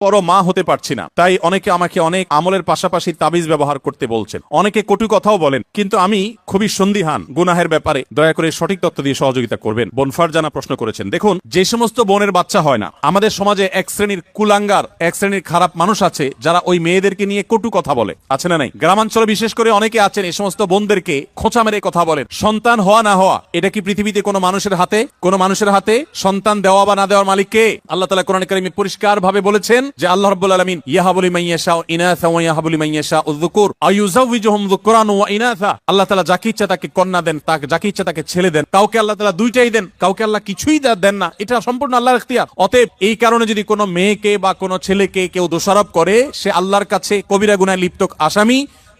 পরও মা হতে পারছি না, তাই অনেকে আমাকে অনেক আমলের পাশাপাশি তাবিজ ব্যবহার করতে বলছেন, অনেকে কটু কথাও বলেন, কিন্তু আমি খুবই সন্দিহান গুনাহের ব্যাপারে। দয়া করে সঠিক তথ্য দিয়ে সহযোগিতা করবেন। বোন ফারজানা প্রশ্ন করেছেন, দেখুন, যে সমস্ত বোনের বাচ্চা হয় না, আমাদের সমাজে এক শ্রেণীর কুলাঙ্গার, এক শ্রেণীর খারাপ মানুষ আছে যারা ওই মেয়েদেরকে নিয়ে কটু কথা বলে, আছে না নাই? গ্রামাঞ্চলে বিশেষ করে অনেকে আছেন এই সমস্ত বোনদেরকে খোঁচা মেরে কথা বলেন। সন্তান হওয়া না হওয়া, এটা কি পৃথিবীতে কোনো মানুষের হাতে? কোনো মানুষের হাতে? সন্তান দেওয়া বা না দেওয়ার মালিক কে? আল্লাহ তাআলা কোরআনে কারিমে পরিষ্কার ভাবে বলেছেন যে আল্লাহ রাব্বুল আলামিন ইয়াহাবু লিমান ইয়াশাউ ইনাসা ওয়া ইয়াহাবু লিমান ইয়াশাউ যুকুর আয়ুযাওয়িজুহুম যুকরান ওয়া ইনাসা। আল্লাহ তাআলা যাকে ইচ্ছা তাকে কন্যা দেন, তাকে যাকে ইচ্ছা তাকে ছেলে দেন। কাউকে আল্লাহ তাআলা দুইটাই দেন, কাউকে আল্লাহ কিছুই দেন না। এটা সম্পূর্ণ আল্লাহর ইখতিয়ার। অতএব এই কারণে যদি কোনো মেয়েকে বা কোনো ছেলেকে কেউ দোষারোপ করে, সে আল্লাহর কাছে কবিরা গুনাহে লিপ্ত আসামি।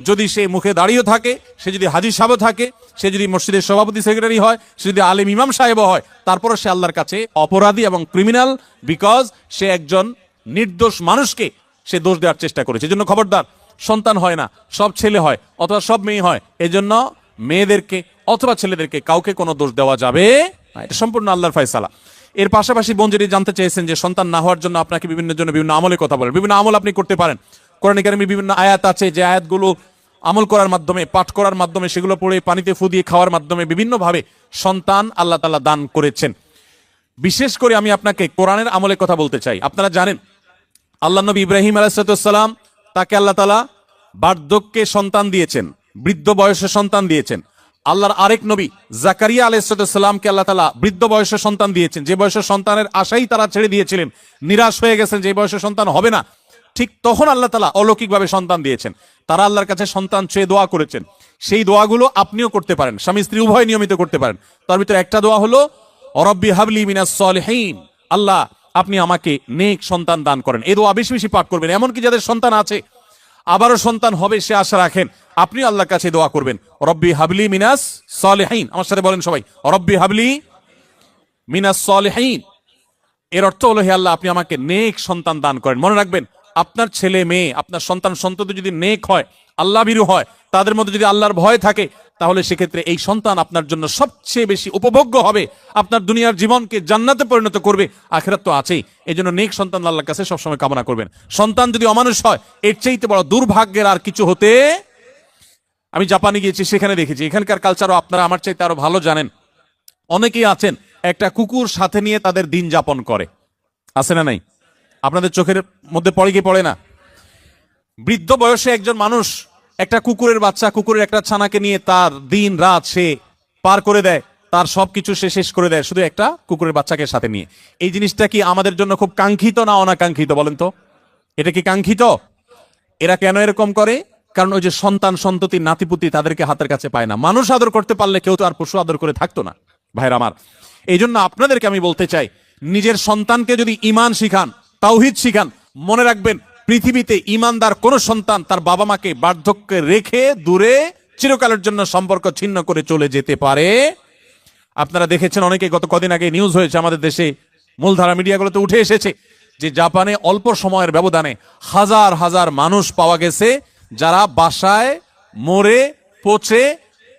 যদি সে মুখে দাঁড়িয়ে থাকে, সে যদি হাজী সাহেব থাকে, সে যদি মসজিদের সভাপতি সেক্রেটারি হয়, সে যদি আলেম ইমাম সাহেব হয়, তারপরও সে আল্লাহর কাছে অপরাধী এবং ক্রিমিনাল, বিকজ সে একজন নির্দোষ মানুষকে সে দোষ দেওয়ার চেষ্টা করেছে। এজন্য খবরদার, সন্তান হয় না, সব ছেলে হয় অথবা সব মেয়ে হয়, এজন্য মেয়েদেরকে অথবা ছেলেদেরকে কাউকে কোনো দোষ দেওয়া যাবে না। এটা সম্পূর্ণ আল্লাহর ফয়সালা। এর পাশাপাশি বোন যদি জানতে চেয়েছেন যে সন্তান না হওয়ার জন্য আপনাকে বিভিন্ন আমলের কথা বলেন, বিভিন্ন আমল আপনি করতে পারেন। কোরআনে কারিমে বিভিন্ন আয়াত আছে, যে আয়াতগুলো আমল করার মাধ্যমে, পাঠ করার মাধ্যমে, সেগুলো পড়ে পানিতে ফু দিয়ে খাওয়ার মাধ্যমে বিভিন্নভাবে সন্তান আল্লাহ তাআলা দান করেছেন। বিশেষ করে আমি আপনাকে কোরআনের আমলের কথা বলতে চাই। আপনারা জানেন আল্লাহ নবী ইব্রাহিম আলাইহিস সালাম, তাকে আল্লাহ তাআলা বার্ধক্যে সন্তান দিয়েছেন, বৃদ্ধ বয়সে সন্তান দিয়েছেন। আল্লাহর আরেক নবী জাকারিয়া আলাইহিস সালামকে আল্লাহ তাআলা বৃদ্ধ বয়সে সন্তান দিয়েছেন, যে বয়সে সন্তানের আশাই তারা ছেড়ে দিয়েছিলেন, নিরাশ হয়ে গেছেন যে বয়সে সন্তান হবে না। ঠিক তখন আল্লাহ তাআলা অলৌকিকভাবে সন্তান দিয়েছেন। তারা আল্লাহর কাছে সন্তান চেয়ে দোয়া করেছেন। সেই দোয়াগুলো আপনিও করতে পারেন, স্বামী স্ত্রী উভয় নিয়মিত করতে পারেন। তার ভিতরে একটা দোয়া হলো রব্বি হাবলি মিনাস সলিহিন, আল্লাহ আপনি আমাকে নেক সন্তান দান করেন। এই দোয়া বেশি বেশি পাঠ করবেন। এমনকি যাদের সন্তান আছে, আবারও সন্তান হবে সে আশা রাখেন, আপনি আল্লাহর কাছে দোয়া করবেন রব্বি হাবলি মিনাস সলিহিন। আমার সাথে বলেন সবাই, রব্বি হাবলি মিনাস সলিহিন। এর অর্থ হলো, হে আল্লাহ আপনি আমাকে নেক সন্তান দান করেন। মনে রাখবেন, আপনার ছেলে মেয়ে, আপনার সন্তান সন্ততি যদি নেক হয়, আল্লাহ ভীরু হয়, তাদের মধ্যে যদি আল্লাহর ভয় থাকে, তাহলে সেক্ষেত্রে এই সন্তান আপনার জন্য সবচেয়ে বেশি উপভোগ্য হবে, আপনার দুনিয়ার জীবনকে জান্নাতে পরিণত করবে, আখিরাত তো আছেই। এই জন্য নেক সন্তান আল্লাহর কাছে সবসময় কামনা করবেন। সন্তান যদি অমানুষ হয়, এর চাইতে বড় দুর্ভাগ্যের আর কিছু হতে। আমি জাপানে গিয়েছি, সেখানে দেখেছি, এখানকার কালচারও আপনারা আমার চাইতে আরো ভালো জানেন। অনেকেই আছেন একটা কুকুর সাথে নিয়ে তাদের দিন যাপন করে, আছে না নাই? আপনাদের চোখের মধ্যে পড়ে কি পড়ে না? বৃদ্ধ বয়সে একজন মানুষ একটা কুকুরের বাচ্চা, কুকুরের একটা ছানাকে নিয়ে তার দিন রাত সে পার করে দেয়, তার সবকিছু সে শেষ করে দেয় শুধু একটা কুকুরের বাচ্চাকে সাথে নিয়ে। এই জিনিসটা কি আমাদের জন্য খুব কাঙ্ক্ষিত না অনাকাঙ্ক্ষিত বলেন তো? এটা কি কাঙ্ক্ষিত? এরা কেন এরকম করে? কারণ ওই যে সন্তান সন্ততি নাতিপুতি তাদেরকে হাতের কাছে পায় না। মানুষ আদর করতে পারলে কেউ তো আর পশু আদর করে থাকতো না, ভাইরা আমার। এই জন্য আপনাদেরকে আমি বলতে চাই, নিজের সন্তানকে যদি ঈমান শিখান, তাওহীদ শিখান, মনে রাখবেন পৃথিবীতে ঈমানদার কোন সন্তান তার বাবা মাকে বার্ধক্যে রেখে দূরে চিরকালের জন্য সম্পর্ক ছিন্ন করে চলে যেতে পারে। আপনারা দেখেছেন, অনেকে গত কদিন আগে নিউজ হয়েছে আমাদের দেশে, মূলধারা মিডিয়াগুলোতে উঠে এসেছে যে জাপানে অল্প সময়ের ব্যবধানে হাজার হাজার মানুষ পাওয়া গেছে যারা বাসায় মরে পচে,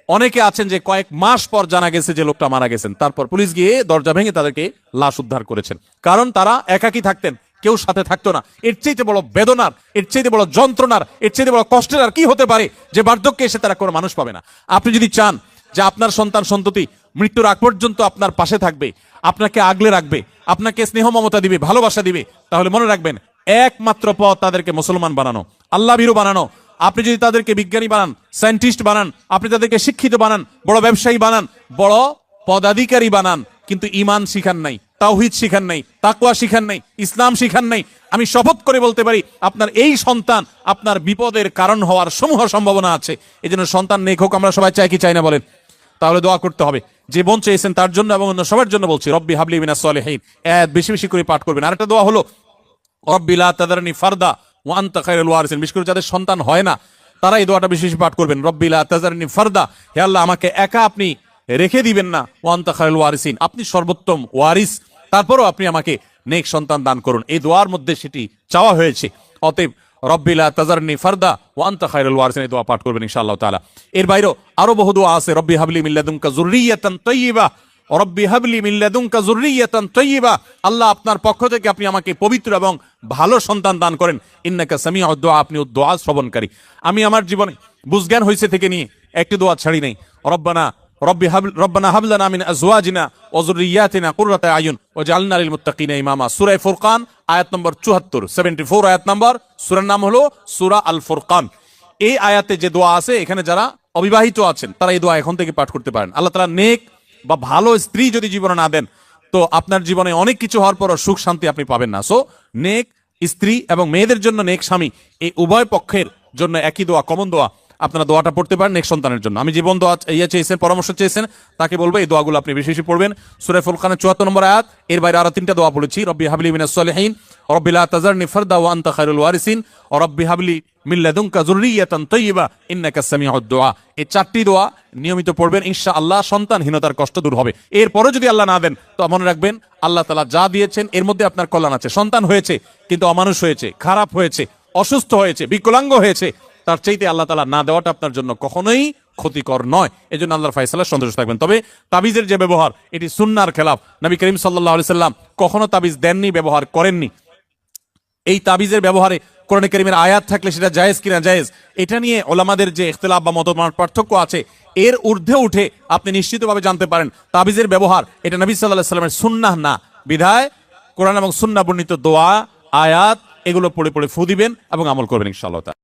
অনেকে আছেন যে কয়েক মাস পর জানা গেছে যে লোকটা মারা গেছেন, তারপর পুলিশ গিয়ে দরজা ভেঙে তাদেরকে লাশ উদ্ধার করেছেন। কারণ তারা একাকী থাকতেন, কেউ সাথে থাকতো না। এর চাইতে বড় বেদনার, এর চাইতে বড় যন্ত্রণার, এর চাইতে বড় কষ্টের আর কি হতে পারে যে বার্ধক্যে এসে তারা কোনো মানুষ পাবে না। আপনি যদি চান যে আপনার সন্তান সন্ততি মৃত্যুর আগ পর্যন্ত আপনার পাশে থাকবে, আপনাকে আগলে রাখবে, আপনাকে স্নেহ মমতা দিবে, ভালোবাসা দিবে, তাহলে মনে রাখবেন একমাত্র পথ তাদেরকে মুসলমান বানানো, আল্লাহ ভীরু বানানো। আপনি যদি তাদেরকে বিজ্ঞানী বানান, সায়েন্টিস্ট বানান, আপনি তাদেরকে শিক্ষিত বানান, বড় ব্যবসায়ী বানান, বড় পদাধিকারী বানান, কিন্তু ঈমান শিখান নাই, তাওহীদ শিখান নাই, তাকওয়া শিখান নাই, ইসলাম শিখান নাই, আমি শপথ করে বলতে পারি আপনার এই সন্তান আপনার বিপদের কারণ হওয়ার সমূহ সম্ভাবনা আছে। এই জন্য সন্তান নেক হোক আমরা সবাই চাই কি চাই না বলেন? তাহলে দোয়া করতে হবে। যে বোন চেয়েছেন তার জন্য এবং অন্য সবার জন্য বলছি, রব্বি হাবলি মিনাস সলিহিন, বেশি বেশি করে পাঠ করবেন। আরেকটা দোয়া হলো রব্বি লা তাযারনি ফারদা ওয়া আনতা খায়রুল ওয়ারিসিন। বিশেষ করে যাদের সন্তান হয় না তারা এই দোয়াটা বেশি বেশি পাঠ করবেন, রব্বি লা তাযারনি ফারদা, হে আল্লাহ আমাকে একা আপনি রেখে দিবেন না, ওয়া আনতা খায়রুল ওয়ারিসিন, আপনি সর্বোত্তম ওয়ারিস, তারপরও আপনি আমাকে নেক সন্তান দান করুন। এই দোয়ার মধ্যে সেটি চাওয়া হয়েছে। অতএব রব্বি লা তাযারনি ফারদা ওয়া আনতা খায়রুল ওয়ারিসিন, এই দোয়া পাঠ করবেন ইনশাআল্লাহ তাআলা। এর বাইরেও আরো বহু দোয়া আছে, রব্বি হাবলি মিন লাদুনকা যুররিয়াতান তাইয়্যিবা রব্বি হাবলি মিন লাদুনকা যুররিয়াতান তাইয়্যিবা, আল্লাহ আপনার পক্ষ থেকে আপনি আমাকে পবিত্র এবং ভালো সন্তান দান করেন। ইন্নাকা সামিউদ দুআ, আপনি দোয়া শ্রবণকারী। আমি আমার জীবনে বুঝজ্ঞান হইছে থেকে নিয়ে একটি দোয়া ছাড়ি নাই। রব্বানা হাব লানা মিন আজওয়াজিনা ওয়া যুররিয়াতিনা কুররাতা আয়ুন ওয়াজআলনা লিল মুত্তাকিনা ইমামা। সূরা ফুরকান আয়াত নম্বর 74, 74 আয়াত নম্বর। সূরার নাম হলো সূরা আল ফুরকান। এই আয়াতে যে দোয়া আছে, এখানে যারা অবিবাহিত আছেন তারা এই দোয়া এখন থেকে পাঠ করতে পারেন। আল্লাহ তাআলা নেক বা ভালো স্ত্রী যদি জীবনে না দেন, তো আপনার জীবনে অনেক কিছু হওয়ার পরও সুখ শান্তি আপনি পাবেন না। সো নেক স্ত্রী এবং মেয়েদের জন্য নেক স্বামী, এই উভয় পক্ষের জন্য একই দোয়া, কমন দোয়া। আপনারা দোয়াটা পড়তে পারেন নেক সন্তানের জন্য। আমি জীবন দোয়া চেয়েছেন, পরামর্শ চেয়েছেন, তাকে বলবো এই দোয়াগুলো আপনি বেশি বেশি পড়বেন। সূরা ফুরকানের 74 নম্বর আয়াত, এর বাইরে আরো 3টা দোয়া বলেছি। রব্বি হাবলি মিনাস সলিহিন, রব্বি লা তাযারনি ফারদা ওয়া আনতা খায়রুল ওয়ারিসিন, ও রব্বি হাবলি মিন লাদুনকা যুররিয়াতান তাইয়্যিবা ইন্নাকা সামিউদ দুআ। এই 4টি দোয়া নিয়মিত পড়বেন, ইনশাআল্লাহ সন্তানহীনতার কষ্ট দূর হবে। এরপরে যদি আল্লাহ না দেন, তো মনে রাখবেন আল্লাহ তাআলা যা দিয়েছেন এর মধ্যে আপনার কল্যাণ আছে। সন্তান হয়েছে কিন্তু অমানুষ হয়েছে, খারাপ হয়েছে, অসুস্থ হয়েছে, বিকলাঙ্গ হয়েছে, তার চাইতে আল্লাহ তাআলা না দেওয়াটা আপনার জন্য কখনোই ক্ষতিকর নয়। এই জন্য আল্লাহর ফায়সালা সন্তুষ্ট থাকবেন। তবে তাবিজের যে ব্যবহার, এটি সুন্নাহর খেলাফ। নবী করিম সাল্লাল্লাহু আলাইহি সাল্লাম কখনো তাবিজ দেননি, ব্যবহার করেননি। এই তাবিজের ব্যবহারে কোরআনে কারীমের আয়াত থাকলে সেটা জায়েজ কিনা জায়েজ, এটা নিয়ে ওলামাদের যে ইখতিলাফ বা মতবাদ পার্থক্য আছে, এর ঊর্ধ্বে উঠে আপনি নিশ্চিতভাবে জানতে পারেন তাবিজের ব্যবহার এটা নবী সাল্লাল্লাহু আলাইহি সাল্লামের সুন্নাহ না। বিধায় কোরআন এবং সুন্নাহ বর্ণিত দোয়া, আয়াত এগুলো পড়ে পড়ে ফু দিবেন এবং আমল করবেন ইনশাআল্লাহ।